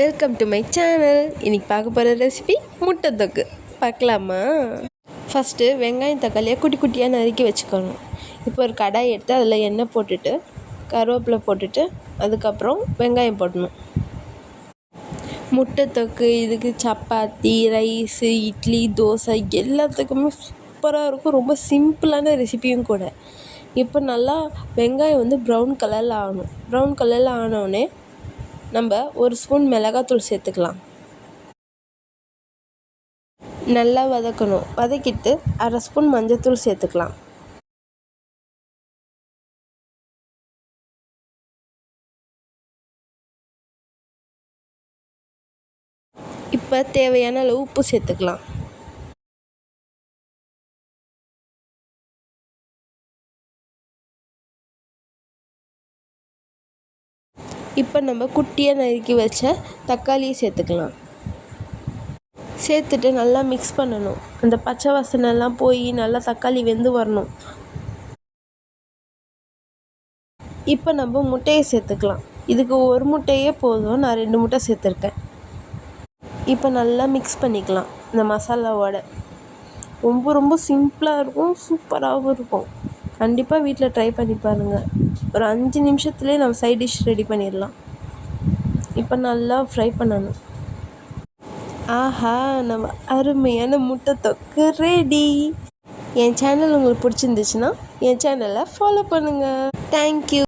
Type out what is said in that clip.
Welcome to my channel. இன்றைக்கி பார்க்க போகிற ரெசிபி முட்டை தொக்கு பார்க்கலாமா? ஃபஸ்ட்டு வெங்காயம் தக்காளியை குட்டி குட்டியாக நறுக்கி வச்சுக்கணும். இப்போ ஒரு கடாய் எடுத்து அதில் எண்ணெய் போட்டுட்டு கருவேப்பிலை போட்டுட்டு அதுக்கப்புறம் வெங்காயம் போடணும். முட்டை தொக்கு இதுக்கு சப்பாத்தி, ரைஸு, இட்லி, தோசை எல்லாத்துக்குமே சூப்பராக இருக்கும். ரொம்ப சிம்பிளான ரெசிபியும் கூட. இப்போ நல்லா வெங்காயம் ப்ரௌன் கலரில் ஆகணும். ப்ரௌன் கலரில் ஆனோடனே நம்ம ஒரு ஸ்பூன் மிளகாத்தூள் சேர்த்துக்கலாம். நல்லா வதக்கணும். வதக்கிட்டு அரை ஸ்பூன் மஞ்சத்தூள் சேர்த்துக்கலாம். இப்போ தேவையான அளவு உப்பு சேர்த்துக்கலாம். இப்போ நம்ம குட்டியாக நறுக்கி வச்ச தக்காளியை சேர்த்துக்கலாம். சேர்த்துட்டு நல்லா மிக்ஸ் பண்ணணும். அந்த பச்சை வாசனைலாம் போய் நல்லா தக்காளி வெந்து வரணும். இப்போ நம்ம முட்டையை சேர்த்துக்கலாம். இதுக்கு ஒரு முட்டையே போதும், நான் 2 முட்டை சேர்த்துருக்கேன். இப்போ நல்லா மிக்ஸ் பண்ணிக்கலாம் இந்த மசாலாவோட. ரொம்ப ரொம்ப சிம்பிளாக இருக்கும், சூப்பராகவும் இருக்கும். கண்டிப்பாக வீட்டில் ட்ரை பண்ணி பாருங்கள். ஒரு 5 நிமிஷத்துலேயே நம்ம சைட் டிஷ் ரெடி பண்ணிடலாம். இப்போ நல்லா ஃப்ரை பண்ணணும். ஆஹா, நம்ம அருமையான முட்டை தொக்கு ரெடி. என் சேனல் உங்களுக்கு பிடிச்சிருந்துச்சுன்னா என் சேனலை ஃபாலோ பண்ணுங்கள். தேங்க்யூ.